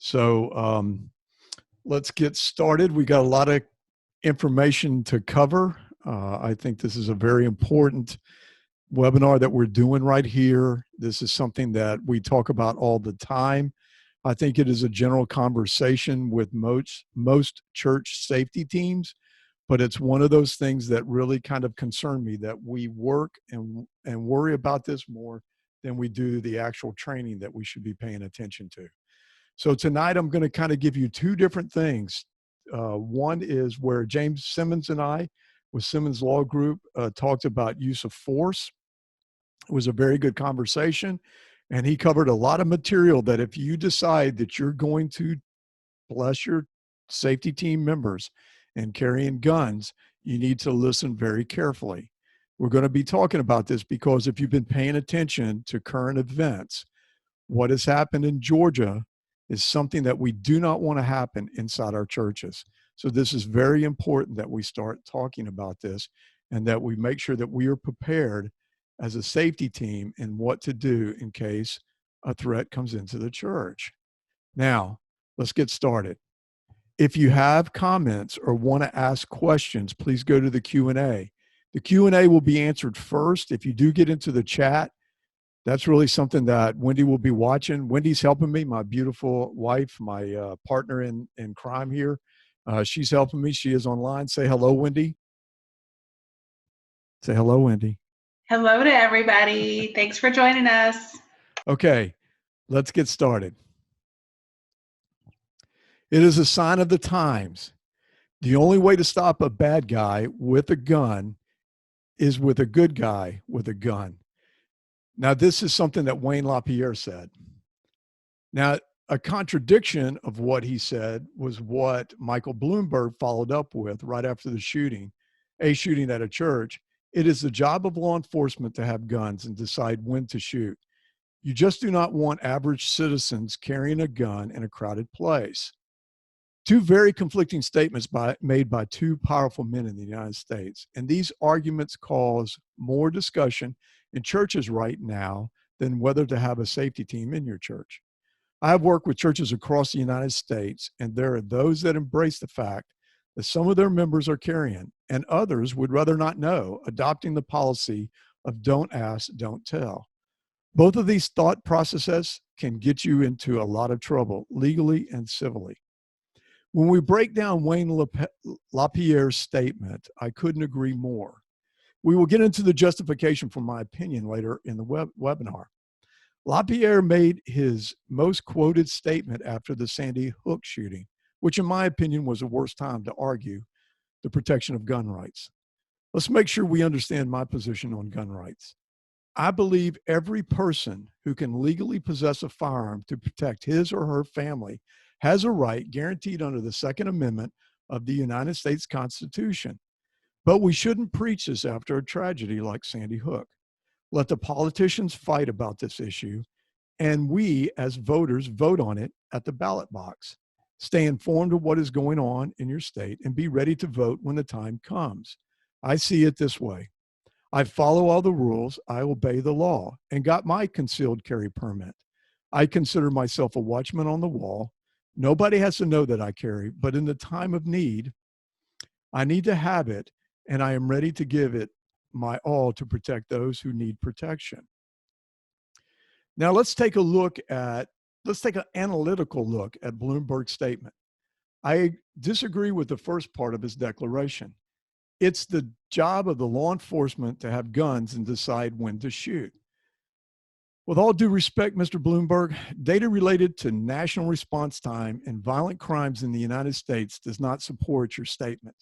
So let's get started. We got a lot of information to cover. I think this is a very important webinar that we're doing right here. This is something that we talk about all the time. I think it is a general conversation with most church safety teams, but it's one of those things that really kind of concern me, that we work and worry about this more than we do the actual training that we should be paying attention to. So tonight I'm going to kind of give you two different things. One is where James Simmons and I, with Simmons Law Group, talked about use of force. It was a very good conversation, and he covered a lot of material that if you decide that you're going to bless your safety team members and carrying guns, you need to listen very carefully. We're going to be talking about this because if you've been paying attention to current events, what has happened in Georgia is something that we do not want to happen inside our churches. So this is very important that we start talking about this and that we make sure that we are prepared as a safety team in what to do in case a threat comes into the church. Now, let's get started. If you have comments or want to ask questions, please go to the Q&A. The Q&A will be answered first. If you do get into the chat, that's really something that Wendy will be watching. Wendy's helping me, my beautiful wife, my partner in crime here. She's helping me. She is online. Say hello, Wendy. Say hello, Wendy. Hello to everybody. Thanks for joining us. Okay, let's get started. It is a sign of the times. The only way to stop a bad guy with a gun is with a good guy with a gun. Now, this is something that Wayne LaPierre said. Now, a contradiction of what he said was what Michael Bloomberg followed up with right after the shooting, a shooting at a church. It is the job of law enforcement to have guns and decide when to shoot. You just do not want average citizens carrying a gun in a crowded place. Two very conflicting statements made by two powerful men in the United States. And these arguments cause more discussion in churches right now than whether to have a safety team in your church. I have worked with churches across the United States, and there are those that embrace the fact that some of their members are carrying, and others would rather not know, adopting the policy of don't ask, don't tell. Both of these thought processes can get you into a lot of trouble, legally and civilly. When we break down Wayne LaPierre's statement, I couldn't agree more. We will get into the justification for my opinion later in the webinar. LaPierre made his most quoted statement after the Sandy Hook shooting, which in my opinion was the worst time to argue the protection of gun rights. Let's make sure we understand my position on gun rights. I believe every person who can legally possess a firearm to protect his or her family has a right guaranteed under the Second Amendment of the United States Constitution. But we shouldn't preach this after a tragedy like Sandy Hook. Let the politicians fight about this issue, and we as voters vote on it at the ballot box. Stay informed of what is going on in your state and be ready to vote when the time comes. I see it this way. I follow all the rules, I obey the law, and got my concealed carry permit. I consider myself a watchman on the wall. Nobody has to know that I carry, but in the time of need, I need to have it, and I am ready to give it my all to protect those who need protection. Now let's take an analytical look at Bloomberg's statement. I disagree with the first part of his declaration. It's the job of the law enforcement to have guns and decide when to shoot. With all due respect, Mr. Bloomberg, data related to national response time and violent crimes in the United States does not support your statement.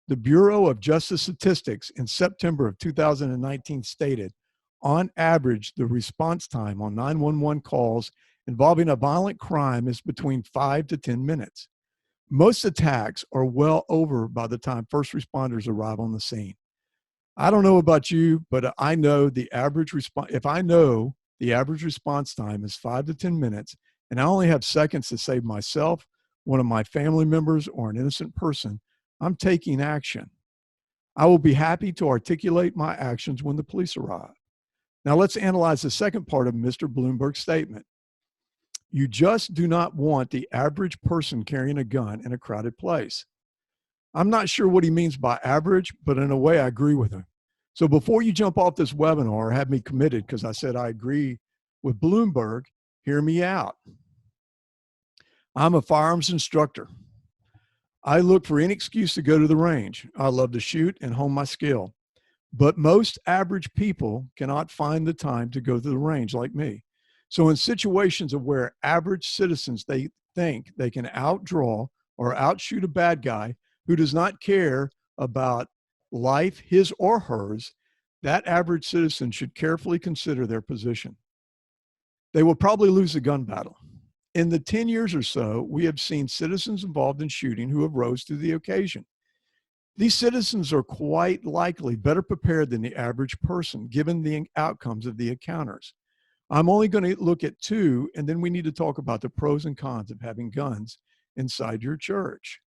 The Bureau of Justice Statistics in September of 2019 stated, on average, the response time on 911 calls involving a violent crime is between 5 to 10 minutes. Most attacks are well over by the time first responders arrive on the scene. I don't know about you, but I know the average if I know the average response time is 5 to 10 minutes, and I only have seconds to save myself, one of my family members, or an innocent person, I'm taking action. I will be happy to articulate my actions when the police arrive. Now let's analyze the second part of Mr. Bloomberg's statement. You just do not want the average person carrying a gun in a crowded place. I'm not sure what he means by average, but in a way, I agree with him. So before you jump off this webinar or have me committed because I said I agree with Bloomberg, hear me out. I'm a firearms instructor. I look for any excuse to go to the range. I love to shoot and hone my skill. But most average people cannot find the time to go to the range like me. So in situations of where average citizens, they think they can outdraw or outshoot a bad guy who does not care about life, his or hers, that average citizen should carefully consider their position. They will probably lose the gun battle. In the 10 years or so, we have seen citizens involved in shooting who have rose to the occasion. These citizens are quite likely better prepared than the average person, given the outcomes of the encounters. I'm only going to look at two, and then we need to talk about the pros and cons of having guns inside your church.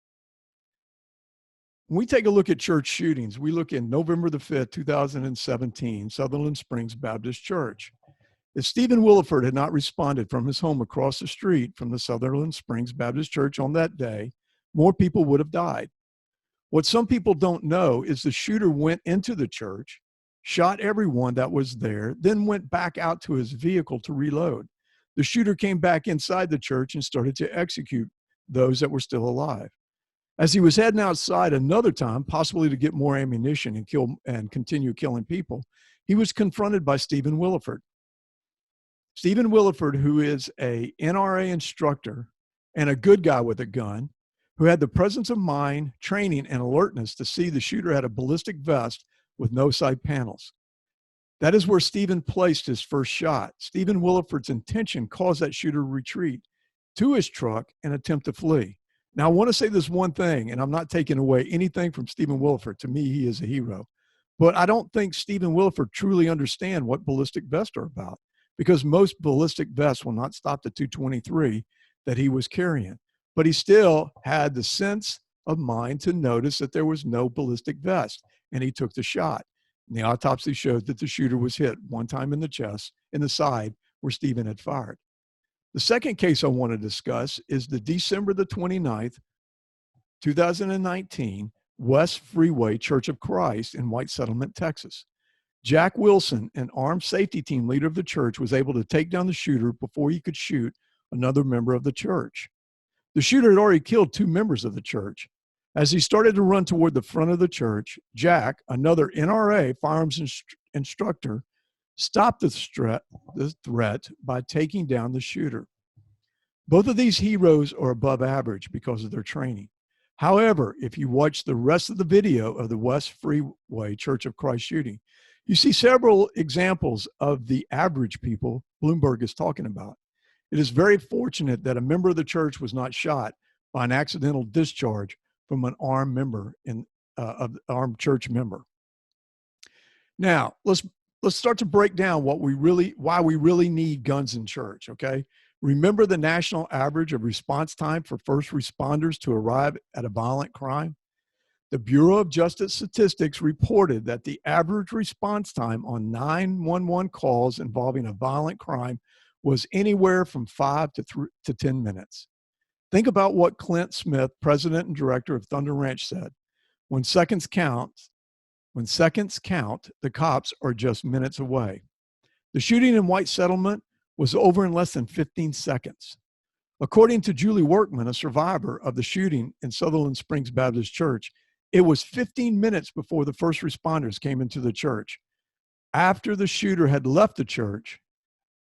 When we take a look at church shootings, we look in November the 5th, 2017, Sutherland Springs Baptist Church. If Stephen Williford had not responded from his home across the street from the Sutherland Springs Baptist Church on that day, more people would have died. What some people don't know is the shooter went into the church, shot everyone that was there, then went back out to his vehicle to reload. The shooter came back inside the church and started to execute those that were still alive. As he was heading outside another time, possibly to get more ammunition and continue killing people, he was confronted by Stephen Williford. Stephen Williford, who is a NRA instructor and a good guy with a gun, who had the presence of mind, training, and alertness to see the shooter had a ballistic vest with no side panels. That is where Stephen placed his first shot. Stephen Williford's intention caused that shooter to retreat to his truck and attempt to flee. Now, I want to say this one thing, and I'm not taking away anything from Stephen Williford. To me, he is a hero. But I don't think Stephen Williford truly understands what ballistic vests are about, because most ballistic vests will not stop the 223 that he was carrying. But he still had the sense of mind to notice that there was no ballistic vest, and he took the shot. And the autopsy showed that the shooter was hit one time in the chest, in the side where Stephen had fired. The second case I want to discuss is the December the 29th, 2019, West Freeway Church of Christ in White Settlement, Texas. Jack Wilson, an armed safety team leader of the church, was able to take down the shooter before he could shoot another member of the church. The shooter had already killed two members of the church. As he started to run toward the front of the church, Jack, another NRA firearms instructor, stopped the threat by taking down the shooter. Both of these heroes are above average because of their training. However, if you watch the rest of the video of the West Freeway Church of Christ shooting, you see several examples of the average people Bloomberg is talking about. It is very fortunate that a member of the church was not shot by an accidental discharge from an armed armed church member. Now, let's start to break down why we really need guns in church, okay? Remember the national average of response time for first responders to arrive at a violent crime? The Bureau of Justice Statistics reported that the average response time on 911 calls involving a violent crime was anywhere from 5 to 10 minutes. Think about what Clint Smith, president and director of Thunder Ranch, said. When seconds count, the cops are just minutes away. The shooting in White Settlement was over in less than 15 seconds. According to Julie Workman, a survivor of the shooting in Sutherland Springs Baptist Church, it was 15 minutes before the first responders came into the church. After the shooter had left the church,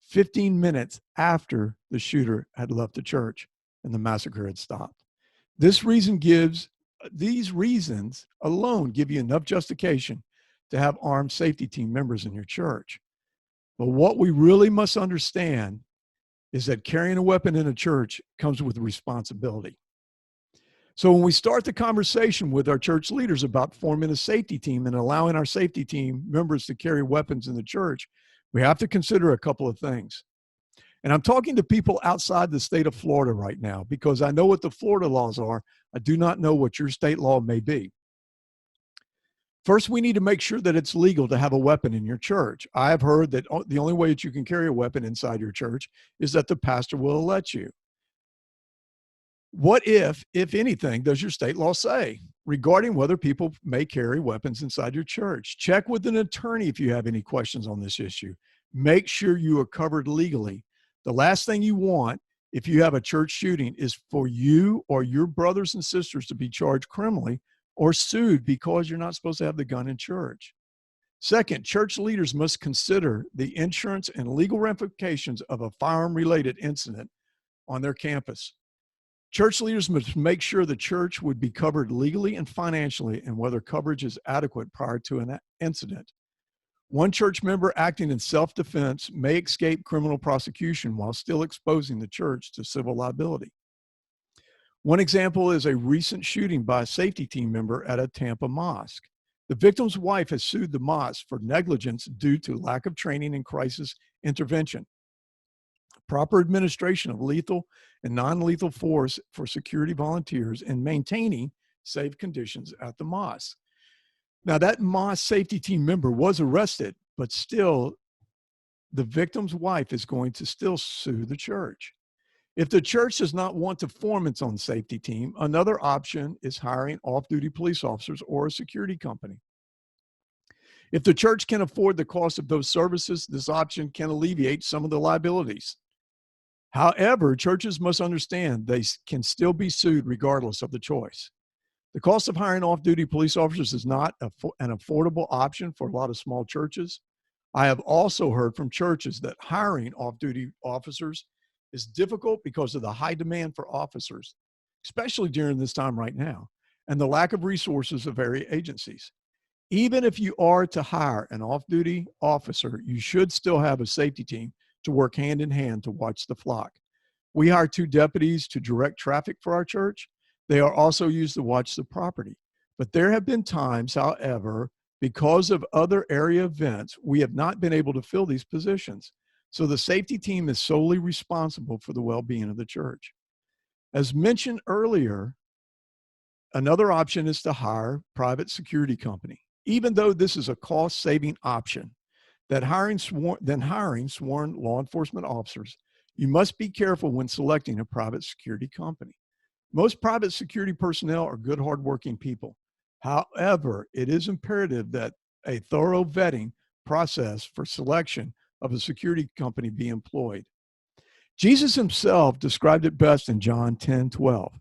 15 minutes after the shooter had left the church and the massacre had stopped. These reasons alone give you enough justification to have armed safety team members in your church. But what we really must understand is that carrying a weapon in a church comes with responsibility. So when we start the conversation with our church leaders about forming a safety team and allowing our safety team members to carry weapons in the church, we have to consider a couple of things. And I'm talking to people outside the state of Florida right now because I know what the Florida laws are. I do not know what your state law may be. First, we need to make sure that it's legal to have a weapon in your church. I have heard that the only way that you can carry a weapon inside your church is that the pastor will let you. What if anything, does your state law say regarding whether people may carry weapons inside your church? Check with an attorney if you have any questions on this issue. Make sure you are covered legally. The last thing you want if you have a church shooting is for you or your brothers and sisters to be charged criminally or sued because you're not supposed to have the gun in church. Second, church leaders must consider the insurance and legal ramifications of a firearm-related incident on their campus. Church leaders must make sure the church would be covered legally and financially and whether coverage is adequate prior to an incident. One church member acting in self-defense may escape criminal prosecution while still exposing the church to civil liability. One example is a recent shooting by a safety team member at a Tampa mosque. The victim's wife has sued the mosque for negligence due to lack of training in crisis intervention, proper administration of lethal and non-lethal force for security volunteers, and maintaining safe conditions at the mosque. Now, that mosque safety team member was arrested, but still, the victim's wife is going to still sue the church. If the church does not want to form its own safety team, another option is hiring off-duty police officers or a security company. If the church can afford the cost of those services, this option can alleviate some of the liabilities. However, churches must understand they can still be sued regardless of the choice. The cost of hiring off-duty police officers is not an affordable option for a lot of small churches. I have also heard from churches that hiring off-duty officers is difficult because of the high demand for officers, especially during this time right now, and the lack of resources of area agencies. Even if you are to hire an off-duty officer, you should still have a safety team to work hand in hand to watch the flock. We hire 2 deputies to direct traffic for our church. They are also used to watch the property. But there have been times, however, because of other area events, we have not been able to fill these positions. So the safety team is solely responsible for the well-being of the church. As mentioned earlier, another option is to hire private security company. Even though this is a cost-saving option, than hiring sworn law enforcement officers, you must be careful when selecting a private security company. Most private security personnel are good, hardworking people. However, it is imperative that a thorough vetting process for selection of a security company be employed. Jesus himself described it best in John 10:12.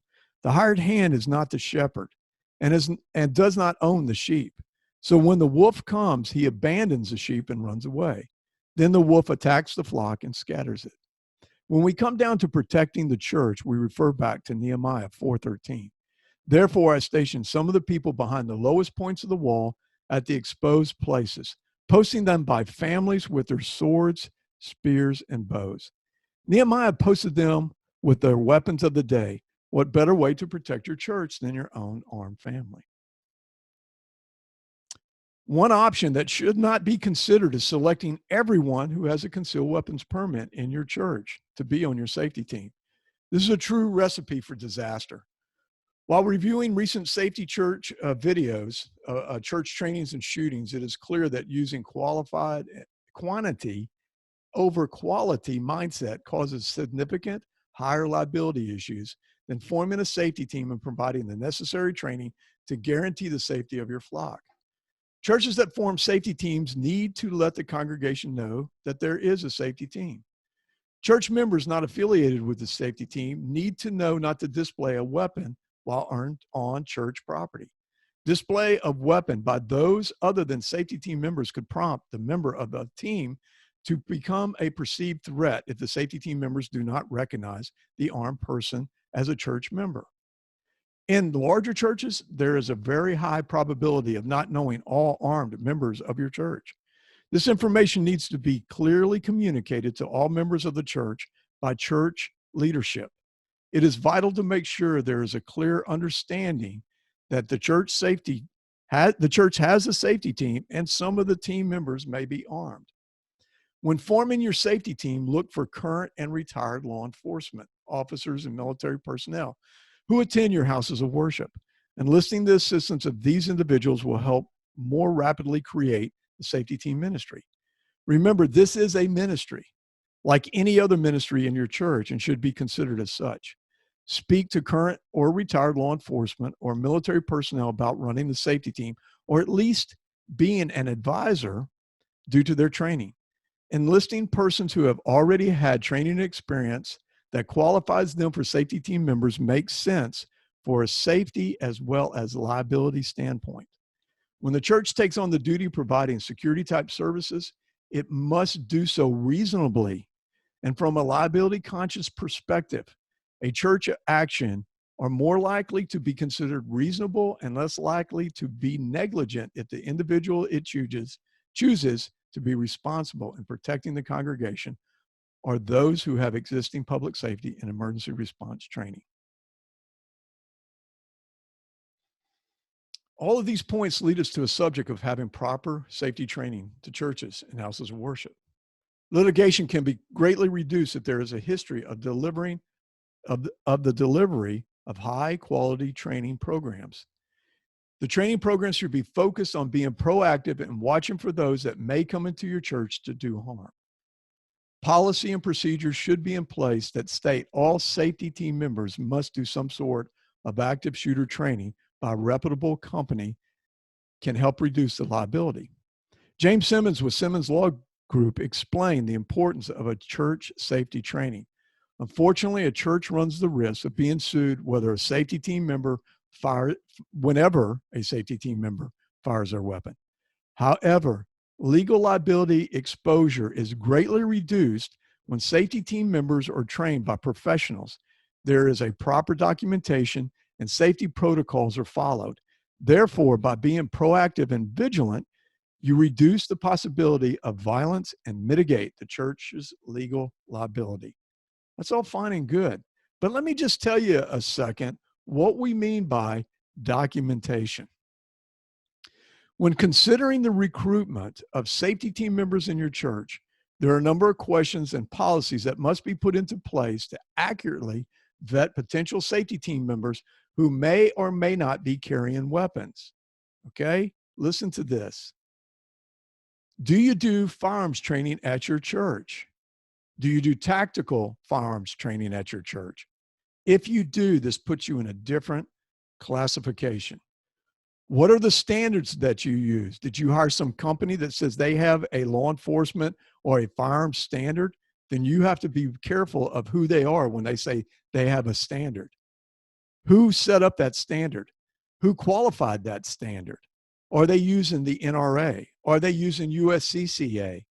The hired hand is not the shepherd and does not own the sheep. So when the wolf comes, he abandons the sheep and runs away. Then the wolf attacks the flock and scatters it. When we come down to protecting the church, we refer back to Nehemiah 4:13. Therefore, I stationed some of the people behind the lowest points of the wall at the exposed places, posting them by families with their swords, spears, and bows. Nehemiah posted them with their weapons of the day. What better way to protect your church than your own armed family? One option that should not be considered is selecting everyone who has a concealed weapons permit in your church to be on your safety team. This is a true recipe for disaster. While reviewing recent safety church videos, church trainings and shootings, it is clear that using quantity over quality mindset causes significant higher liability issues than forming a safety team and providing the necessary training to guarantee the safety of your flock. Churches that form safety teams need to let the congregation know that there is a safety team. Church members not affiliated with the safety team need to know not to display a weapon while on church property. Display of weapon by those other than safety team members could prompt the member of the team to become a perceived threat if the safety team members do not recognize the armed person as a church member. In larger churches, there is a very high probability of not knowing all armed members of your church. This information needs to be clearly communicated to all members of the church by church leadership. It is vital to make sure there is a clear understanding that the church has a safety team and some of the team members may be armed. When forming your safety team, look for current and retired law enforcement officers and military personnel who attend your houses of worship. Enlisting the assistance of these individuals will help more rapidly create the safety team ministry. Remember, this is a ministry like any other ministry in your church and should be considered as such. Speak to current or retired law enforcement or military personnel about running the safety team, or at least being an advisor due to their training. Enlisting persons who have already had training experience that qualifies them for safety team members makes sense for a safety as well as liability standpoint. When the church takes on the duty of providing security type services, it must do so reasonably. And from a liability conscious perspective, a church action are more likely to be considered reasonable and less likely to be negligent if the individual it chooses to be responsible in protecting the congregation or those who have existing public safety and emergency response training. All of these points lead us to a subject of having proper safety training to churches and houses of worship. Litigation can be greatly reduced if there is a history of the delivery of high quality training programs. The training programs should be focused on being proactive and watching for those that may come into your church to do harm. Policy and procedures should be in place that state all safety team members must do some sort of active shooter training by a reputable company can help reduce the liability. James Simmons with Simmons Law Group explained the importance of a church safety training. Unfortunately, a church runs the risk of being sued whenever a safety team member fires their weapon. However, legal liability exposure is greatly reduced when safety team members are trained by professionals. There is a proper documentation and safety protocols are followed. Therefore, by being proactive and vigilant, you reduce the possibility of violence and mitigate the church's legal liability. That's all fine and good. But let me just tell you a second what we mean by documentation. When considering the recruitment of safety team members in your church, there are a number of questions and policies that must be put into place to accurately vet potential safety team members who may or may not be carrying weapons. Okay? Listen to this. Do you do firearms training at your church? Do you do tactical firearms training at your church? If you do, this puts you in a different classification. What are the standards that you use? Did you hire some company that says they have a law enforcement or a firearms standard? Then you have to be careful of who they are when they say they have a standard. Who set up that standard? Who qualified that standard? Are they using the NRA? Are they using USCCA?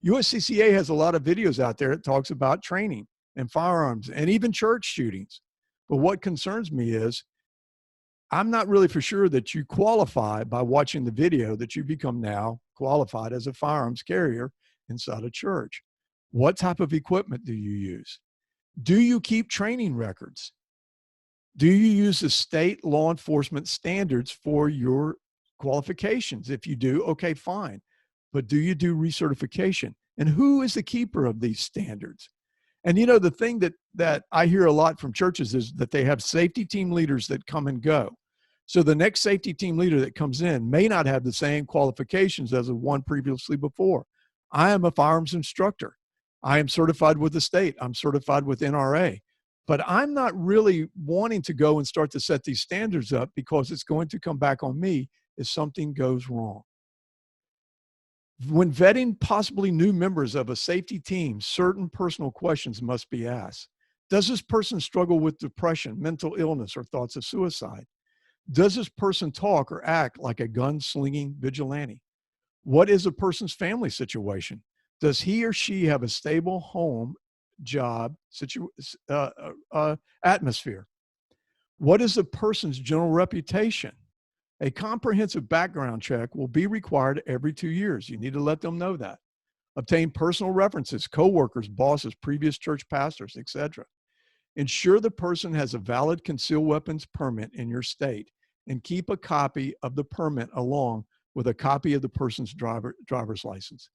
USCCA has a lot of videos out there that talks about training and firearms and even church shootings. But what concerns me is I'm not really for sure that you qualify by watching the video that you become now qualified as a firearms carrier inside a church. What type of equipment do you use? Do you keep training records? Do you use the state law enforcement standards for your qualifications? If you do, okay, fine. But do you do recertification? And who is the keeper of these standards? And you know, the thing that I hear a lot from churches is that they have safety team leaders that come and go. So the next safety team leader that comes in may not have the same qualifications as the one previously before. I am a firearms instructor. I am certified with the state. I'm certified with NRA. But I'm not really wanting to go and start to set these standards up because it's going to come back on me if something goes wrong. When vetting possibly new members of a safety team, certain personal questions must be asked. Does this person struggle with depression, mental illness, or thoughts of suicide? Does this person talk or act like a gun-slinging vigilante? What is a person's family situation? Does he or she have a stable home, job, atmosphere? What is a person's general reputation? A comprehensive background check will be required every 2 years. You need to let them know that. Obtain personal references, coworkers, bosses, previous church pastors, etc. Ensure the person has a valid concealed weapons permit in your state and keep a copy of the permit along with a copy of the person's driver's license.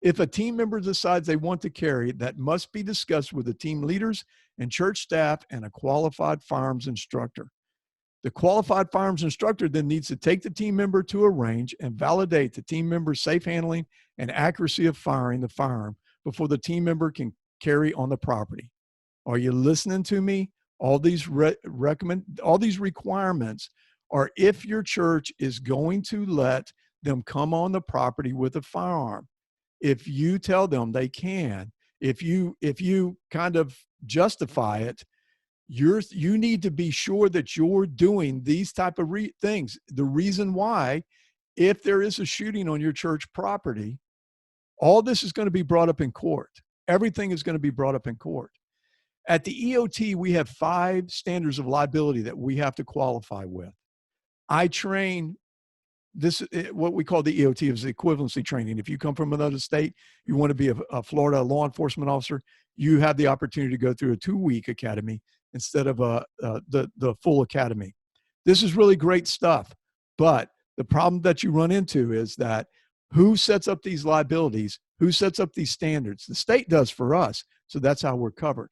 If a team member decides they want to carry, that must be discussed with the team leaders and church staff and a qualified firearms instructor. The qualified firearms instructor then needs to take the team member to a range and validate the team member's safe handling and accuracy of firing the firearm before the team member can carry on the property. Are you listening to me? All these all these requirements are if your church is going to let them come on the property with a firearm. If you tell them they can, if you kind of justify it, you need to be sure that you're doing these type of things. The reason why, if there is a shooting on your church property, all this is going to be brought up in court. Everything is going to be brought up in court. At the EOT, we have 5 standards of liability that we have to qualify with. I train this, what we call the EOT is the equivalency training. If you come from another state, you want to be a Florida law enforcement officer, you have the opportunity to go through a 2-week academy instead of the full academy. This is really great stuff. But the problem that you run into is that who sets up these liabilities? Who sets up these standards? The state does for us. So that's how we're covered.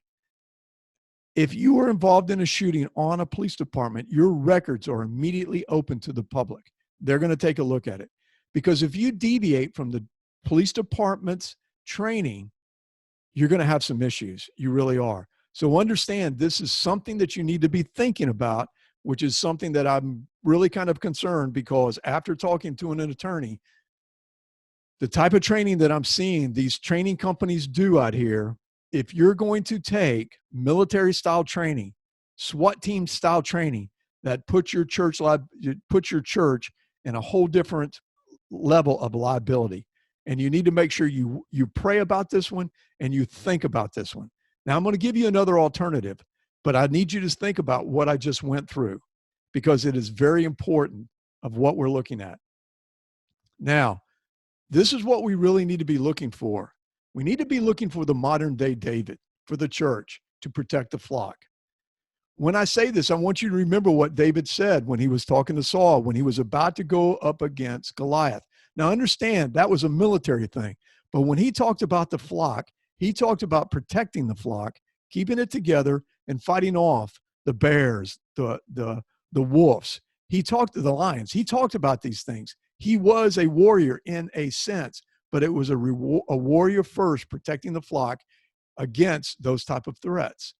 If you are involved in a shooting on a police department, your records are immediately open to the public. They're going to take a look at it. Because if you deviate from the police department's training, you're going to have some issues. You really are. So understand this is something that you need to be thinking about, which is something that I'm really kind of concerned because after talking to an attorney, the type of training that I'm seeing these training companies do out here, if you're going to take military style training, SWAT team style training that puts your church in a whole different level of liability. And you need to make sure you pray about this one and you think about this one. Now I'm going to give you another alternative, but I need you to think about what I just went through because it is very important of what we're looking at. Now, this is what we really need to be looking for. We need to be looking for the modern day David for the church to protect the flock. When I say this, I want you to remember what David said when he was talking to Saul, when he was about to go up against Goliath. Now understand that was a military thing, but when he talked about the flock, he talked about protecting the flock, keeping it together and fighting off the bears, the wolves. He talked to the lions. He talked about these things. He was a warrior in a sense, but it was a warrior first, protecting the flock against those type of threats.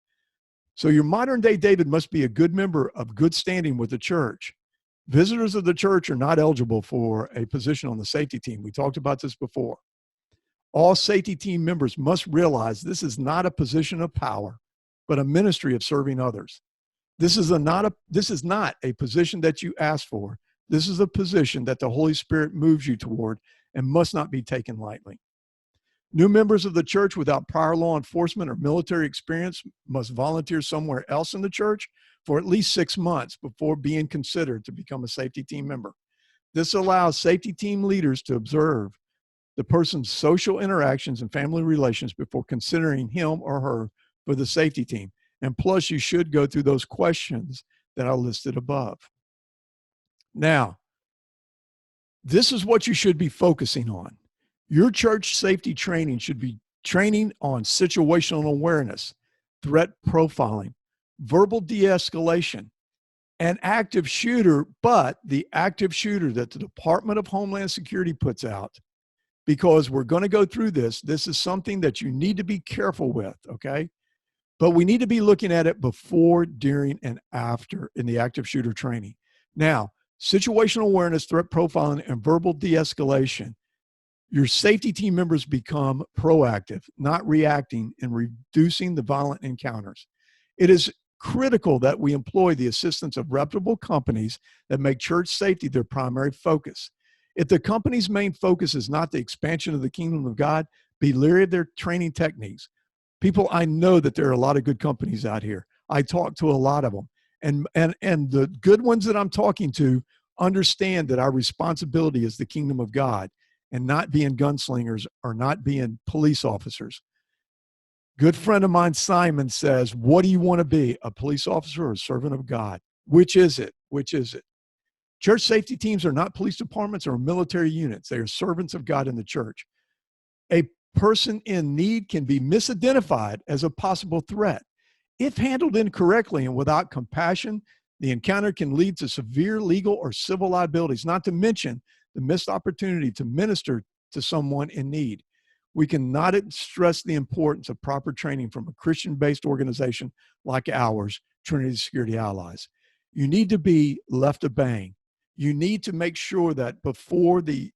So your modern day David must be a good member of good standing with the church. Visitors of the church are not eligible for a position on the safety team. We talked about this before. All safety team members must realize this is not a position of power, but a ministry of serving others. This is not a position that you ask for. This is a position that the Holy Spirit moves you toward and must not be taken lightly. New members of the church without prior law enforcement or military experience must volunteer somewhere else in the church for at least 6 months before being considered to become a safety team member. This allows safety team leaders to observe the person's social interactions and family relations before considering him or her for the safety team. And plus, you should go through those questions that I listed above. Now, this is what you should be focusing on. Your church safety training should be training on situational awareness, threat profiling, verbal de-escalation, and active shooter, but the active shooter that the Department of Homeland Security puts out, because we're going to go through this. This is something that you need to be careful with, okay? But we need to be looking at it before, during, and after in the active shooter training. Now, situational awareness, threat profiling, and verbal de-escalation. Your safety team members become proactive, not reacting, in reducing the violent encounters. It is critical that we employ the assistance of reputable companies that make church safety their primary focus. If the company's main focus is not the expansion of the kingdom of God, be leery of their training techniques. People, I know that there are a lot of good companies out here. I talk to a lot of them. And the good ones that I'm talking to understand that our responsibility is the kingdom of God and not being gunslingers or not being police officers. Good friend of mine, Simon, says, what do you want to be, a police officer or a servant of God? Which is it? Which is it? Church safety teams are not police departments or military units. They are servants of God in the church. A person in need can be misidentified as a possible threat. If handled incorrectly and without compassion, The encounter can lead to severe legal or civil liabilities, not to mention the missed opportunity to minister to someone in need. We cannot stress the importance of proper training from a Christian-based organization like ours, Trinity Security Allies. You need to be left a bang. You need to make sure that before the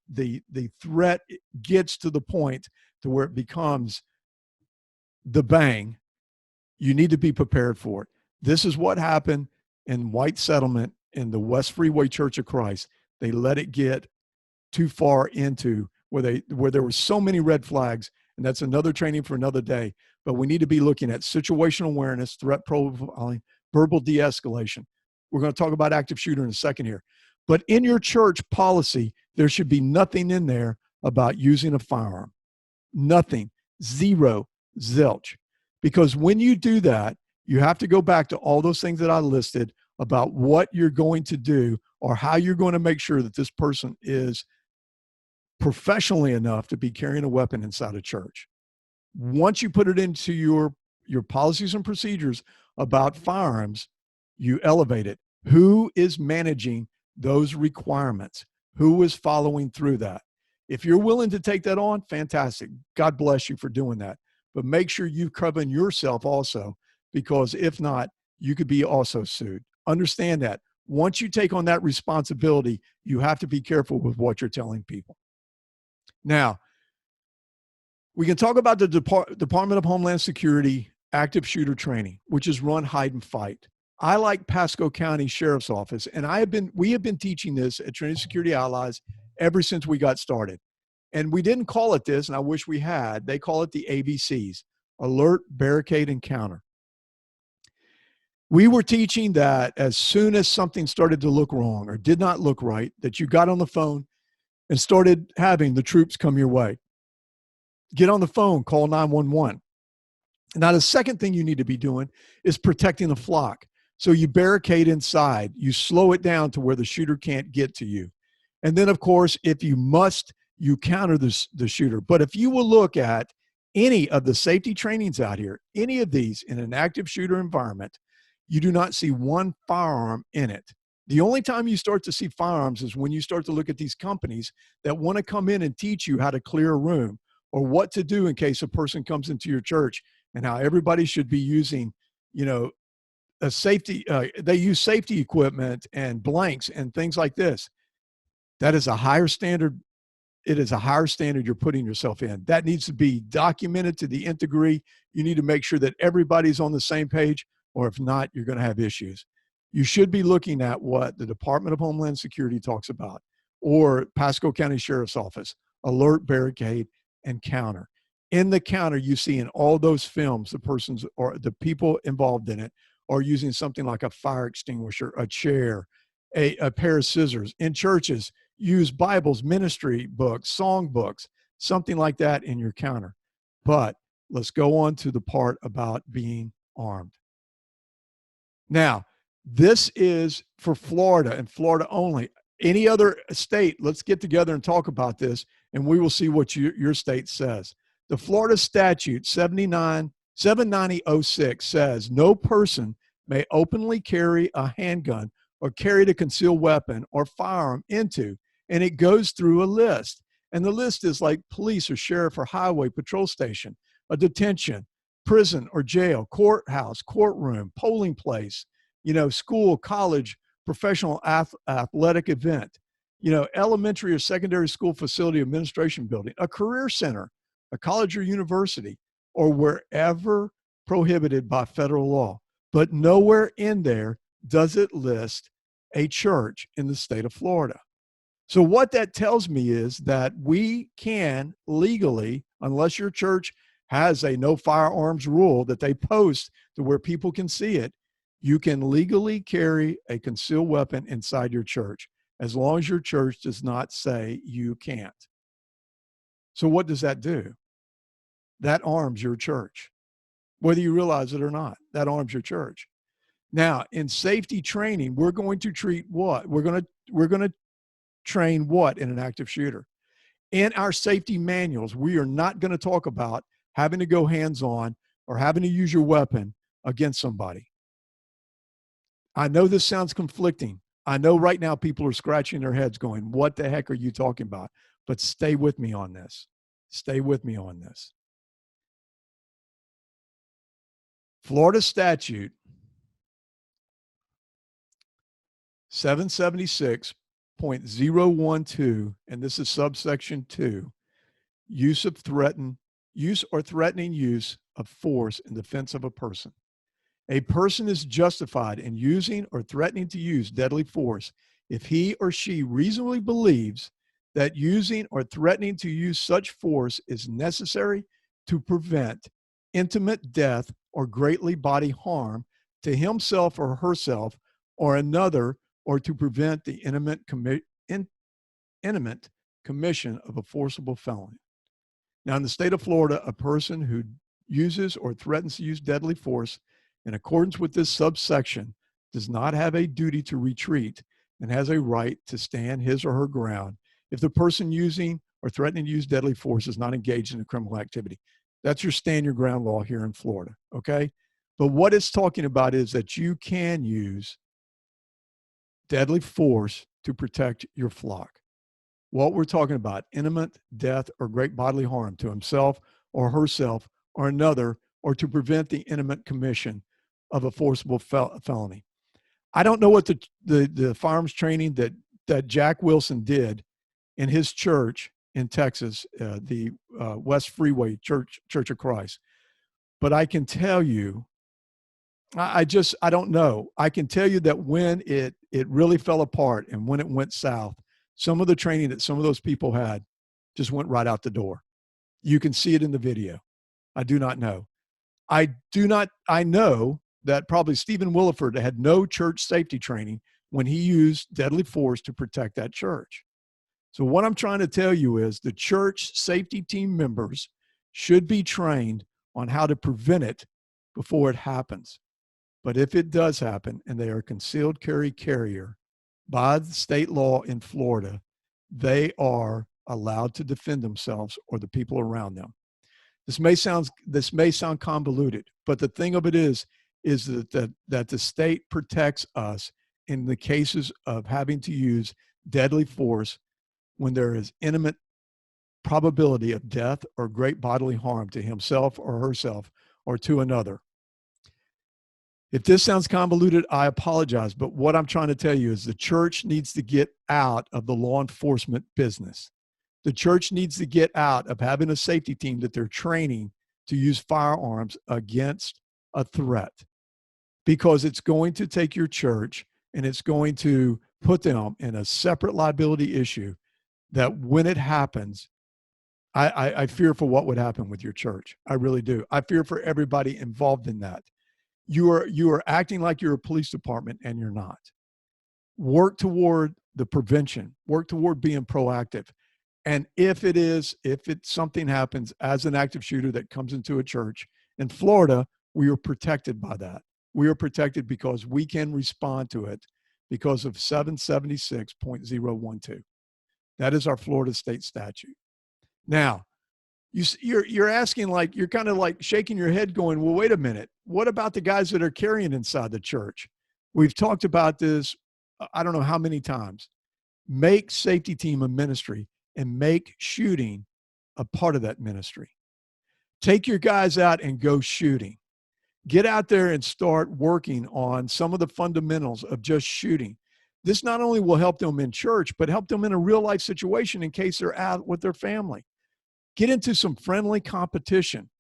threat gets to the point to where it becomes the bang, you need to be prepared for it. This is what happened in White Settlement in the West Freeway Church of Christ. They let it get too far into where there were so many red flags, and that's another training for another day. But we need to be looking at situational awareness, threat profiling, verbal de-escalation. We're going to talk about active shooter in a second here. But in your church policy, there should be nothing in there about using a firearm. Nothing. Zero. Zilch. Because when you do that, you have to go back to all those things that I listed about what you're going to do or how you're going to make sure that this person is professionally enough to be carrying a weapon inside a church. Once you put it into your policies and procedures about firearms, you elevate it. Who is managing those requirements? Who is following through that? If you're willing to take that on, fantastic. God bless you for doing that. But make sure you cover yourself also, because if not, you could be also sued. Understand that. Once you take on that responsibility, you have to be careful with what you're telling people. Now, we can talk about the Department of Homeland Security active shooter training, which is run, hide, and fight. I like Pasco County Sheriff's Office, and we have been teaching this at Trinity Security Allies ever since we got started. And we didn't call it this, and I wish we had. They call it the ABCs: alert, barricade, and counter. We were teaching that as soon as something started to look wrong or did not look right, that you got on the phone and started having the troops come your way. Get on the phone, call 911. Now, the second thing you need to be doing is protecting the flock. So you barricade inside, you slow it down to where the shooter can't get to you. And then, of course, if you must, you counter the shooter. But if you will look at any of the safety trainings out here, any of these in an active shooter environment, you do not see one firearm in it. The only time you start to see firearms is when you start to look at these companies that want to come in and teach you how to clear a room or what to do in case a person comes into your church and how everybody should be using, a safety. They use safety equipment and blanks and things like this. That is a higher standard. It is a higher standard you're putting yourself in. That needs to be documented to the nth degree. You need to make sure that everybody's on the same page, or if not, you're going to have issues. You should be looking at what the Department of Homeland Security talks about, or Pasco County Sheriff's Office: alert, barricade, and counter. In the counter, you see in all those films, the persons or the people involved in it are using something like a fire extinguisher, a chair, a pair of scissors. In churches, use Bibles, ministry books, song books, something like that in your counter. But let's go on to the part about being armed. Now, this is for Florida and Florida only. Any other state, let's get together and talk about this, and we will see what your state says. The Florida Statute 79006 says no person may openly carry a handgun or carry a concealed weapon or firearm into, and it goes through a list. And the list is like police or sheriff or highway patrol station, a detention, prison or jail, courthouse, courtroom, polling place, school, college, professional athletic event, elementary or secondary school facility administration building, a career center, a college or university, or wherever prohibited by federal law. But nowhere in there does it list a church in the state of Florida. So what that tells me is that we can legally, unless your church has a no firearms rule that they post to where people can see it, you can legally carry a concealed weapon inside your church as long as your church does not say you can't. So what does that do? That arms your church. Whether you realize it or not, that arms your church. Now, in safety training, we're going to treat what? We're going to train what in an active shooter? In our safety manuals, we are not going to talk about having to go hands-on or having to use your weapon against somebody. I know this sounds conflicting. I know right now people are scratching their heads going, what the heck are you talking about? But stay with me on this. Stay with me on this. Florida statute 776.012, and this is subsection 2, use or threatening use of force in defense of a person. A person is justified in using or threatening to use deadly force if he or she reasonably believes that using or threatening to use such force is necessary to prevent intimate death or greatly bodily harm to himself or herself or another, or to prevent the imminent commission of a forcible felony. Now, in the state of Florida, a person who uses or threatens to use deadly force in accordance with this subsection does not have a duty to retreat and has a right to stand his or her ground if the person using or threatening to use deadly force is not engaged in a criminal activity. That's your stand your ground law here in Florida, okay? But what it's talking about is that you can use deadly force to protect your flock. What we're talking about, imminent death or great bodily harm to himself or herself or another, or to prevent the imminent commission of a forcible felony. I don't know what the firearms training that Jack Wilson did in his church in Texas, the West Freeway Church of Christ, but I can tell you, I don't know. I can tell you that when it really fell apart and when it went south, some of the training that some of those people had just went right out the door. You can see it in the video. I do not know. I know that probably Stephen Williford had no church safety training when he used deadly force to protect that church. So what I'm trying to tell you is the church safety team members should be trained on how to prevent it before it happens. But if it does happen and they are a concealed carry carrier by the state law in Florida, they are allowed to defend themselves or the people around them. This may sound convoluted, but the thing of it is that the state protects us in the cases of having to use deadly force when there is imminent probability of death or great bodily harm to himself or herself or to another. If this sounds convoluted, I apologize, but what I'm trying to tell you is the church needs to get out of the law enforcement business. The church needs to get out of having a safety team that they're training to use firearms against a threat, because it's going to take your church and it's going to put them in a separate liability issue that when it happens, I fear for what would happen with your church. I really do. I fear for everybody involved in that. You are acting like you're a police department and you're not. Work toward the prevention, work toward being proactive. And if something happens as an active shooter that comes into a church in Florida, we are protected by that. We are protected because we can respond to it because of 776.012. That is our Florida state statute. Now, you're asking, like, you're kind of like shaking your head going, well, wait a minute. What about the guys that are carrying inside the church? We've talked about this, I don't know how many times. Make safety team a ministry and make shooting a part of that ministry. Take your guys out and go shooting. Get out there and start working on some of the fundamentals of just shooting. This not only will help them in church, but help them in a real life situation in case they're out with their family. Get into some friendly competition.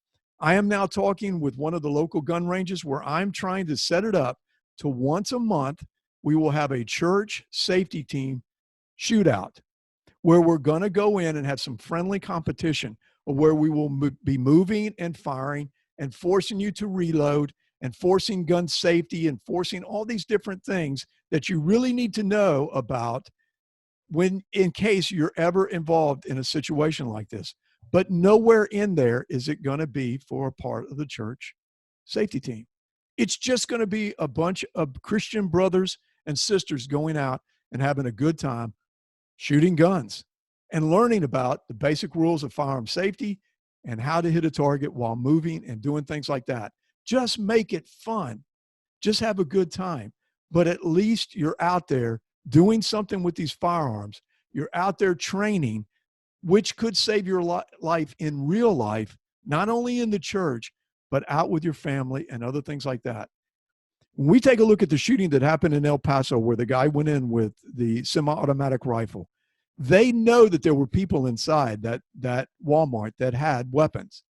I am now talking with one of the local gun ranges where I'm trying to set it up to once a month, we will have a church safety team shootout where we're going to go in and have some friendly competition, or where we will be moving and firing and forcing you to reload and forcing gun safety and forcing all these different things that you really need to know about when, in case you're ever involved in a situation like this. But nowhere in there is it going to be for a part of the church safety team. It's just going to be a bunch of Christian brothers and sisters going out and having a good time shooting guns and learning about the basic rules of firearm safety and how to hit a target while moving and doing things like that. Just make it fun. Just have a good time. but at least you're out there doing something with these firearms. You're out there training, which could save your life in real life, not only in the church, but out with your family and other things like that. When we take a look at the shooting that happened in El Paso, where the guy went in with the semi-automatic rifle, they know that there were people inside that Walmart that had weapons.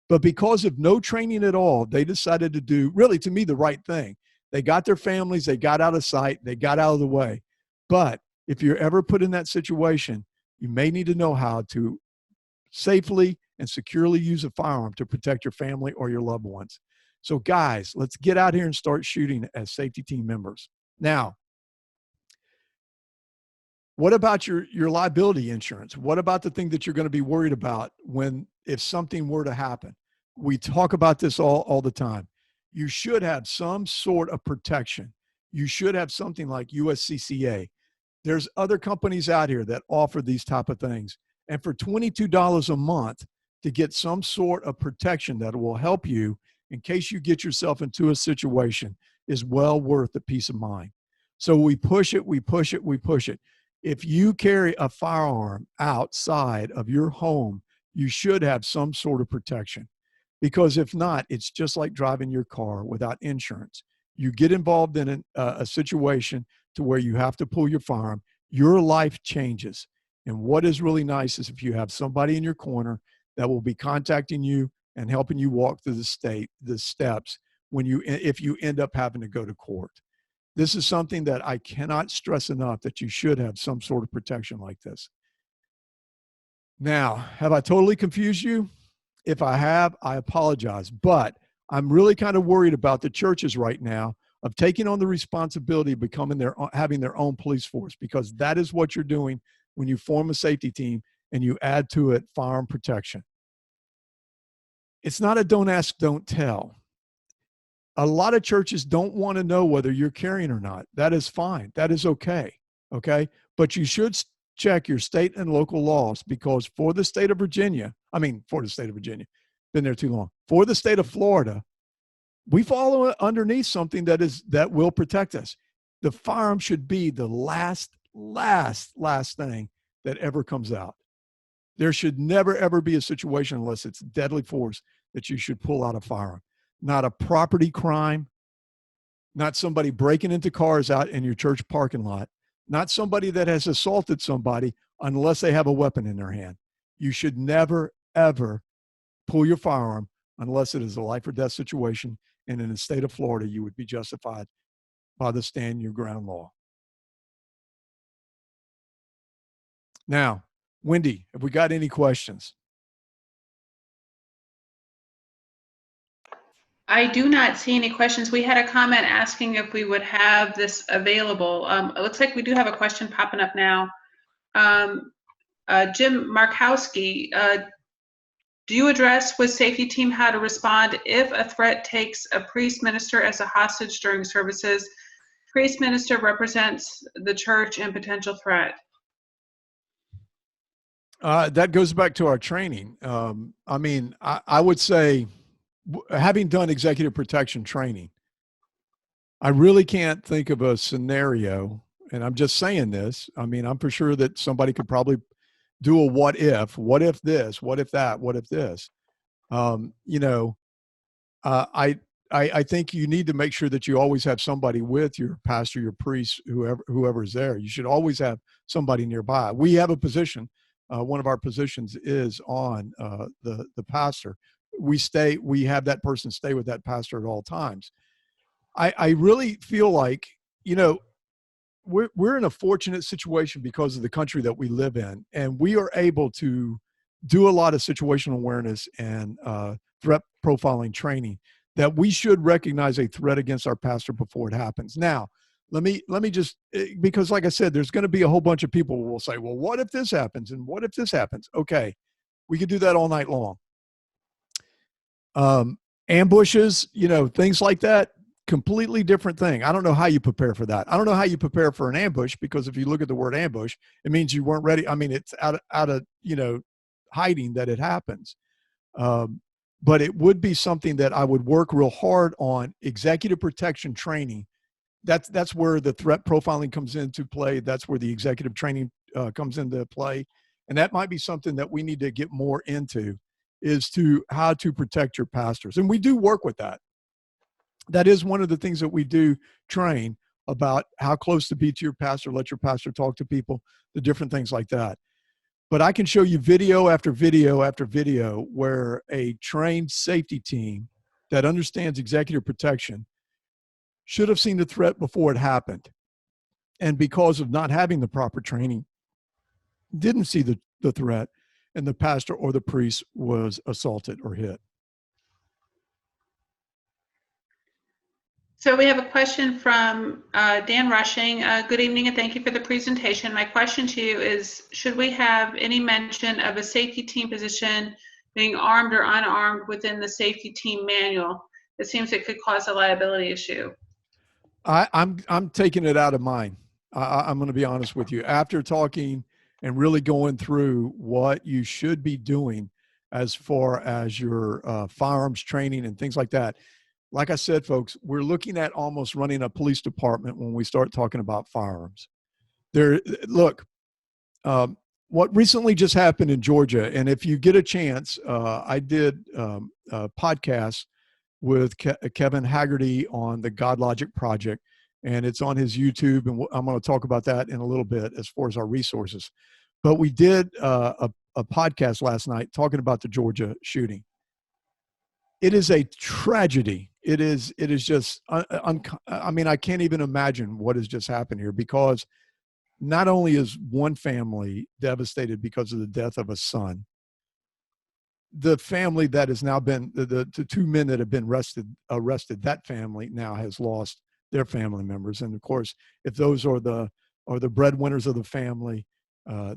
But because of no training at all, they decided to do, really, to me, the right thing. They got their families, they got out of sight, they got out of the way. But if you're ever put in that situation, you may need to know how to safely and securely use a firearm to protect your family or your loved ones. So guys, let's get out here and start shooting as safety team members. Now, what about your liability insurance? What about the thing that you're going to be worried about if something were to happen? We talk about this all the time. You should have some sort of protection. You should have something like USCCA. There's other companies out here that offer these type of things. And for $22 a month to get some sort of protection that will help you in case you get yourself into a situation is well worth the peace of mind. So we push it, we push it, we push it. If you carry a firearm outside of your home, you should have some sort of protection. Because if not, it's just like driving your car without insurance. You get involved in a situation to where you have to pull your firearm, your life changes. And what is really nice is if you have somebody in your corner that will be contacting you and helping you walk through the steps if you end up having to go to court. This is something that I cannot stress enough, that you should have some sort of protection like this. Now, have I totally confused you? If I have, I apologize. But I'm really kind of worried about the churches right now of taking on the responsibility of having their own police force, because that is what you're doing when you form a safety team and you add to it firearm protection. It's not a don't ask, don't tell. A lot of churches don't want to know whether you're carrying or not. That is fine. That is okay. Okay. But you should check your state and local laws, because for the state of Virginia, been there too long. For the state of Florida, we follow underneath something that will protect us. The firearm should be the last thing that ever comes out. There should never, ever be a situation, unless it's deadly force, that you should pull out a firearm. Not a property crime, not somebody breaking into cars out in your church parking lot, not somebody that has assaulted somebody unless they have a weapon in their hand. You should never, ever pull your firearm unless it is a life or death situation. And in the state of Florida, you would be justified by the stand your ground law. Now, Wendy, have we got any questions? I do not see any questions. We had a comment asking if we would have this available. It looks like we do have a question popping up now. Jim Markowski, do you address with safety team how to respond if a threat takes a priest minister as a hostage during services? Priest minister represents the church and potential threat. That goes back to our training. I would say, having done executive protection training, I really can't think of a scenario, and I'm just saying this. I'm for sure that somebody could probably do a what if this, what if that, what if this. I think you need to make sure that you always have somebody with your pastor, your priest, whoever's there. You should always have somebody nearby. We have a position. One of our positions is on the pastor. We have that person stay with that pastor at all times. I really feel like, we're in a fortunate situation because of the country that we live in, and we are able to do a lot of situational awareness and threat profiling training, that we should recognize a threat against our pastor before it happens. Now, let me just, because like I said, there's going to be a whole bunch of people who will say, well, what if this happens? And what if this happens? Okay. We could do that all night long. Ambushes, things like that, completely different thing. I don't know how you prepare for that. I don't know how you prepare for an ambush, because if you look at the word ambush, it means you weren't ready. It's out of hiding that it happens. But it would be something that I would work real hard on executive protection training, that's where the threat profiling comes into play. That's where the executive training comes into play. And that might be something that we need to get more into, is to how to protect your pastors. And we do work with that. That is one of the things that we do train about, how close to be to your pastor, let your pastor talk to people, the different things like that. But I can show you video after video after video where a trained safety team that understands executive protection should have seen the threat before it happened. And because of not having the proper training, didn't see the threat, and the pastor or the priest was assaulted or hit. So we have a question from Dan Rushing. Good evening and thank you for the presentation. My question to you is, should we have any mention of a safety team position being armed or unarmed within the safety team manual? It seems it could cause a liability issue. I'm taking it out of mine. I'm going to be honest with you. After talking and really going through what you should be doing as far as your firearms training and things like that, like I said, folks, we're looking at almost running a police department when we start talking about firearms. Look, what recently just happened in Georgia, and if you get a chance, I did a podcast with Kevin Haggerty on the God Logic Project, and it's on his YouTube, and I'm going to talk about that in a little bit as far as our resources. But we did a podcast last night talking about the Georgia shooting. It is a tragedy. It is just, I mean, I can't even imagine what has just happened here, because not only is one family devastated because of the death of a son, the family that has now been, the two men that have been arrested, that family now has lost their family members. And of course, if those are the breadwinners of the family,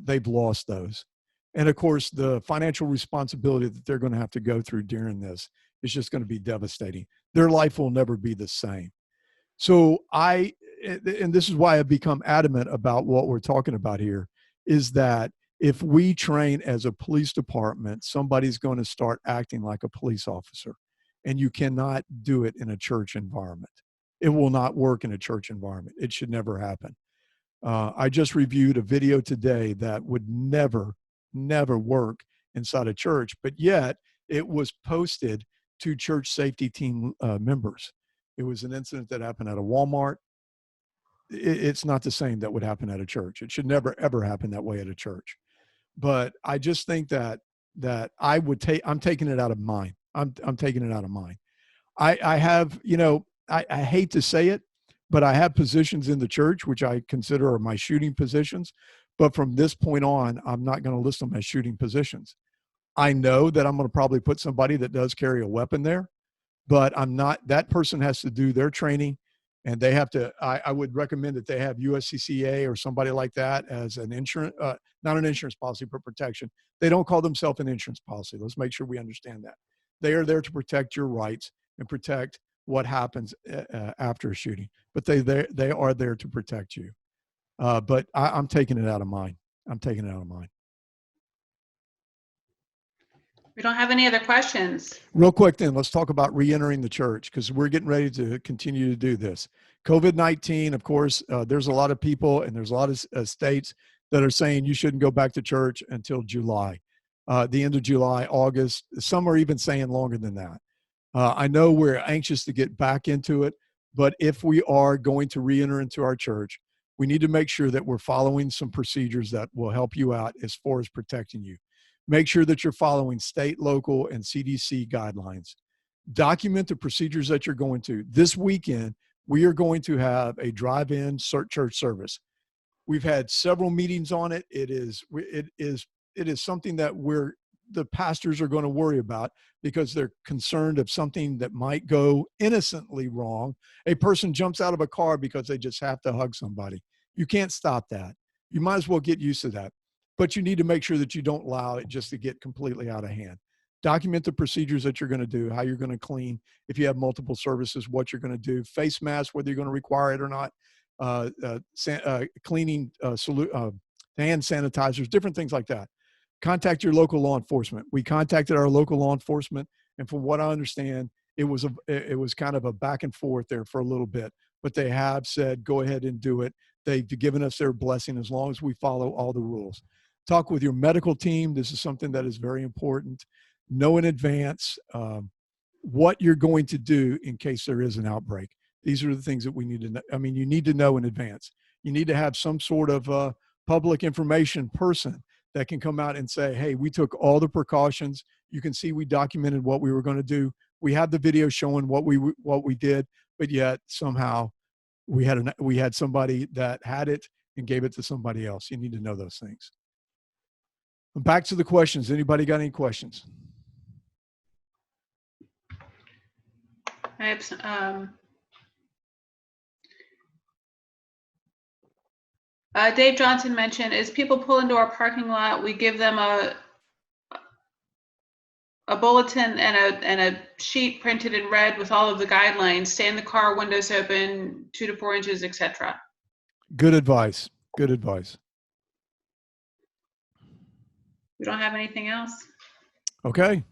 they've lost those. And of course, the financial responsibility that they're going to have to go through during this is just going to be devastating. Their life will never be the same. So and this is why I've become adamant about what we're talking about here, is that if we train as a police department, somebody's going to start acting like a police officer, and you cannot do it in a church environment. It will not work in a church environment. It should never happen. I just reviewed a video today that would never work inside a church, but yet it was posted to church safety team members. It was an incident that happened at a Walmart. It's not the same that would happen at a church. It should never, ever happen that way at a church. But I just think that I'm taking it out of mine. I'm taking it out of mine. I have, I hate to say it, but I have positions in the church, which I consider are my shooting positions. But from this point on, I'm not going to list them as shooting positions. I know that I'm going to probably put somebody that does carry a weapon there, but I'm not. That person has to do their training, and they have to. I would recommend that they have USCCA or somebody like that as an insurance, not an insurance policy, but protection. They don't call themselves an insurance policy. Let's make sure we understand that. They are there to protect your rights and protect what happens after a shooting, but they are there to protect you. But I'm taking it out of mine. I'm taking it out of mine. We don't have any other questions. Real quick then, let's talk about re-entering the church, because we're getting ready to continue to do this. COVID-19, of course, there's a lot of people and there's a lot of states that are saying you shouldn't go back to church until July, the end of July, August. Some are even saying longer than that. I know we're anxious to get back into it, but if we are going to re-enter into our church, we need to make sure that we're following some procedures that will help you out as far as protecting you. Make sure that you're following state, local, and CDC guidelines. Document the procedures that you're going to. This weekend, we are going to have a drive-in church service. We've had several meetings on it. It is something that the pastors are going to worry about, because they're concerned of something that might go innocently wrong. A person jumps out of a car because they just have to hug somebody. You can't stop that. You might as well get used to that. But you need to make sure that you don't allow it just to get completely out of hand. Document the procedures that you're going to do, how you're going to clean. If you have multiple services, what you're going to do. Face masks, whether you're going to require it or not. Cleaning, hand sanitizers, different things like that. Contact your local law enforcement. We contacted our local law enforcement, and from what I understand, it was kind of a back and forth there for a little bit. but they have said, go ahead and do it. They've given us their blessing as long as we follow all the rules. Talk with your medical team. This is something that is very important. Know in advance what you're going to do in case there is an outbreak. These are the things that we need to know. I mean, you need to know in advance. You need to have some sort of public information person that can come out and say, hey, we took all the precautions. You can see we documented what we were going to do. We have the video showing what we did, but yet somehow we had somebody that had it and gave it to somebody else. You need to know those things. Back to the questions. Anybody got any questions? I have some, Dave Johnson mentioned, as people pull into our parking lot, we give them a bulletin and a sheet printed in red with all of the guidelines. Stay in the car, windows open, 2 to 4 inches, etc. Good advice. Good advice. We don't have anything else. Okay.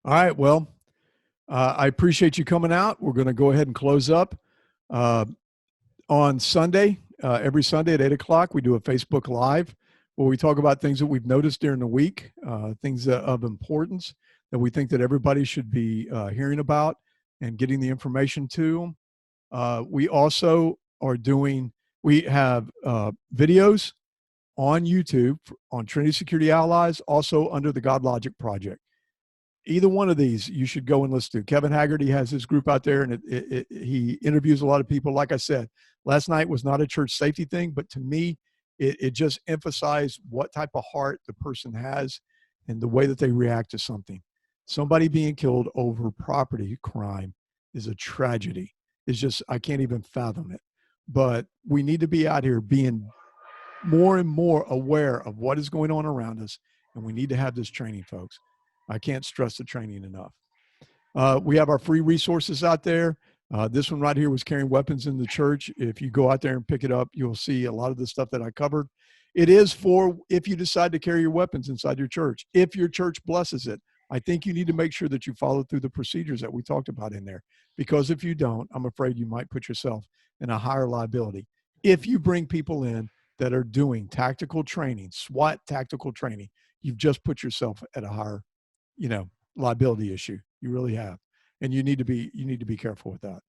All right. Well, I appreciate you coming out. We're going to go ahead and close up. On Sunday, every Sunday at 8 o'clock, we do a Facebook Live where we talk about things that we've noticed during the week, things of importance that we think that everybody should be hearing about and getting the information to them. We also are we have videos on YouTube on Trinity Security Allies, also under the God Logic Project. Either one of these you should go and listen to. Kevin Haggerty has his group out there, and he interviews a lot of people. Like I said, last night was not a church safety thing, but to me, it just emphasized what type of heart the person has and the way that they react to something. Somebody being killed over property crime is a tragedy. It's just, I can't even fathom it. But we need to be out here being more and more aware of what is going on around us, and we need to have this training, folks. I can't stress the training enough. We have our free resources out there. This one right here was carrying weapons in the church. If you go out there and pick it up, you'll see a lot of the stuff that I covered. It is for if you decide to carry your weapons inside your church. If your church blesses it, I think you need to make sure that you follow through the procedures that we talked about in there. Because if you don't, I'm afraid you might put yourself in a higher liability. If you bring people in that are doing tactical training, SWAT tactical training, you've just put yourself at a higher, liability issue. You really have. And you need to be careful with that.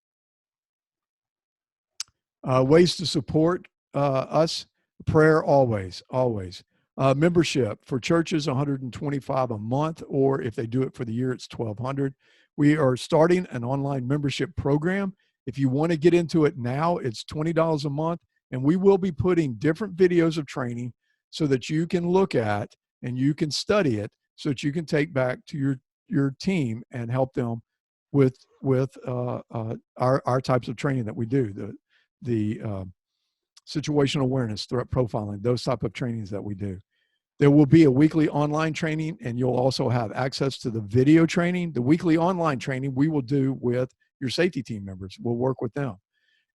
Ways to support us: prayer, always. Membership for churches, $125 a month, or if they do it for the year, it's $1,200. We are starting an online membership program. If you want to get into it now, it's $20 a month, and we will be putting different videos of training so that you can look at and you can study it, so that you can take back to your team and help them with our types of training that we do, the situational awareness, threat profiling, those type of trainings that we do. There will be a weekly online training, and you'll also have access to the video training. The weekly online training we will do with your safety team members. We'll work with them.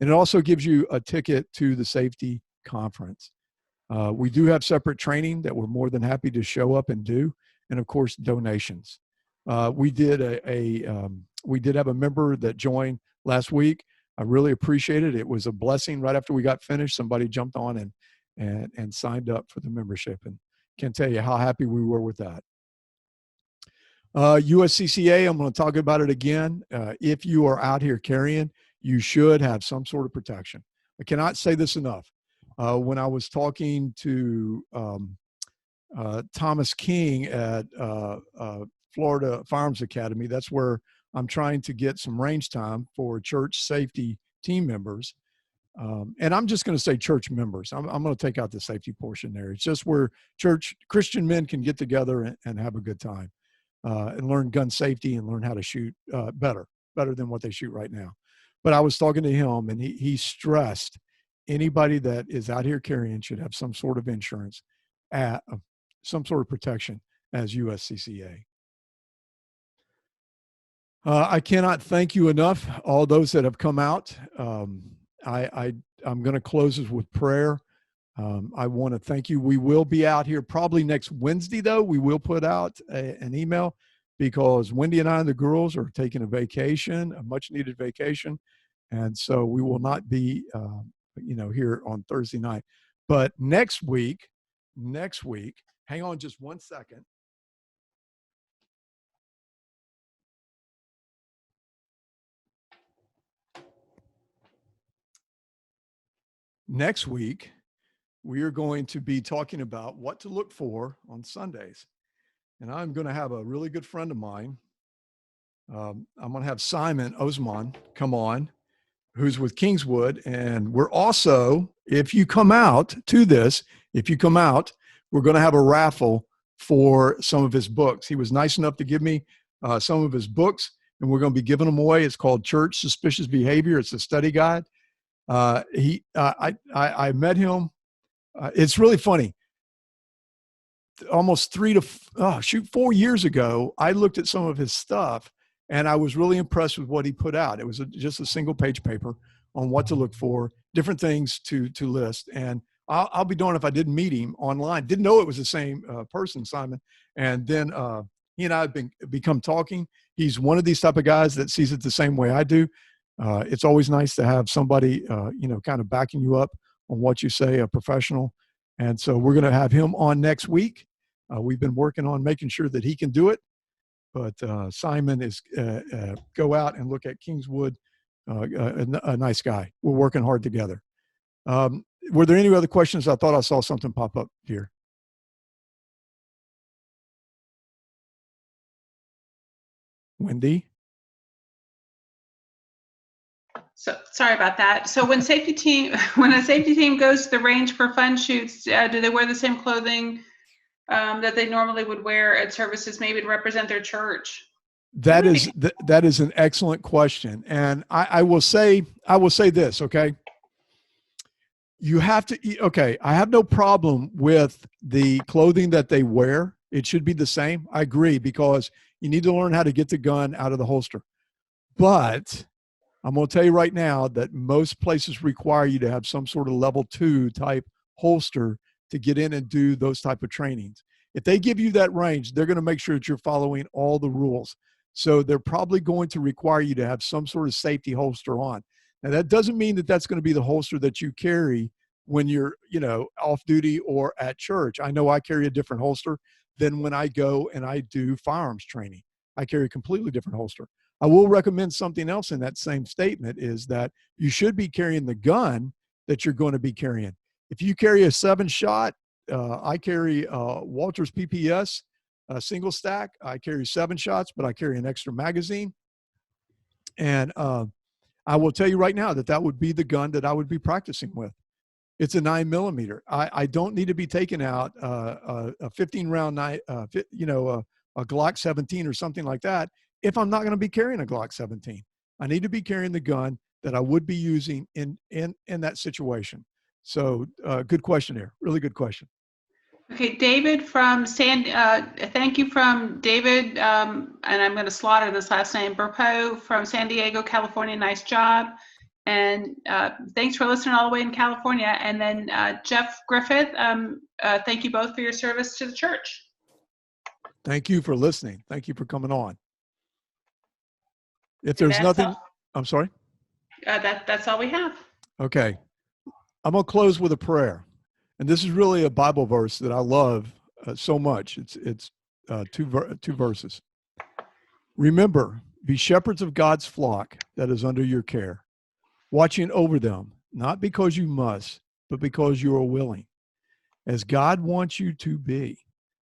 And it also gives you a ticket to the safety conference. We do have separate training that we're more than happy to show up and do. And of course, donations. We did have a member that joined last week. I really appreciate it. It was a blessing. Right after we got finished, somebody jumped on and signed up for the membership, and can't tell you how happy we were with that. USCCA, I'm going to talk about it again. If you are out here carrying, you should have some sort of protection. I cannot say this enough. When I was talking to Thomas King at Florida Firearms Academy, that's where I'm trying to get some range time for church safety team members. And I'm just going to say church members. I'm going to take out the safety portion there. It's just where Christian men can get together and have a good time and learn gun safety and learn how to shoot better than what they shoot right now. But I was talking to him, and he stressed anybody that is out here carrying should have some sort of insurance, some sort of protection as USCCA. I cannot thank you enough, all those that have come out. I'm going to close this with prayer. I want to thank you. We will be out here probably next Wednesday, though. We will put out an email because Wendy and I and the girls are taking a vacation, a much-needed vacation, And so we will not be, here on Thursday night. But next week, hang on just 1 second. Next week, we are going to be talking about what to look for on Sundays. And I'm going to have a really good friend of mine. I'm going to have Simon Osman come on, who's with Kingswood. And we're also, if you come out to this, we're going to have a raffle for some of his books. He was nice enough to give me some of his books, and we're going to be giving them away. It's called Church Suspicious Behavior. It's a study guide. I met him. It's really funny. Almost 4 years ago, I looked at some of his stuff, and I was really impressed with what he put out. It was just a single page paper on what to look for, different things to list. And I'll be darned if I didn't meet him online. Didn't know it was the same person, Simon. And then he and I have become talking. He's one of these type of guys that sees it the same way I do. It's always nice to have somebody, kind of backing you up on what you say, a professional. And so we're going to have him on next week. We've been working on making sure that he can do it. But Simon is go out and look at Kingswood, a nice guy. We're working hard together. Were there any other questions? I thought I saw something pop up here. Wendy? So sorry about that. So when a safety team goes to the range for fun shoots, do they wear the same clothing that they normally would wear at services, maybe to represent their church? That is an excellent question, and I will say this. Okay, you have to. Okay, I have no problem with the clothing that they wear. It should be the same. I agree, because you need to learn how to get the gun out of the holster. But I'm going to tell you right now that most places require you to have some sort of level 2 type holster to get in and do those type of trainings. If they give you that range, they're going to make sure that you're following all the rules. So they're probably going to require you to have some sort of safety holster on. Now, that doesn't mean that that's going to be the holster that you carry when you're, off duty or at church. I know I carry a different holster than when I go and I do firearms training. I carry a completely different holster. I will recommend something else in that same statement, is that you should be carrying the gun that you're going to be carrying. If you carry a 7-shot, I carry Walters PPS, single stack. I carry 7 shots, but I carry an extra magazine. And I will tell you right now that would be the gun that I would be practicing with. It's a 9mm. I don't need to be taking out a 15-round, a Glock 17 or something like that if I'm not going to be carrying a Glock 17. I need to be carrying the gun that I would be using in that situation. So good question there. Really good question. Okay, David from thank you from David, and I'm going to slaughter this last name, Burpo from San Diego, California. Nice job. And thanks for listening all the way in California. And then Jeff Griffith, thank you both for your service to the church. Thank you for listening. Thank you for coming on. If there's nothing, I'm sorry? That's all we have. Okay. I'm going to close with a prayer. And this is really a Bible verse that I love so much. It's two verses. Remember, be shepherds of God's flock that is under your care, watching over them, not because you must, but because you are willing, as God wants you to be,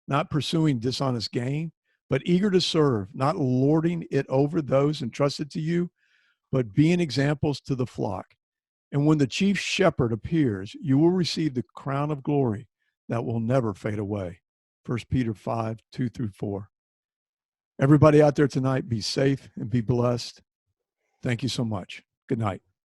not pursuing dishonest gain, but eager to serve, not lording it over those entrusted to you, but being examples to the flock. And when the chief shepherd appears, you will receive the crown of glory that will never fade away. 1 Peter 5:2-4. Everybody out there tonight, be safe and be blessed. Thank you so much. Good night.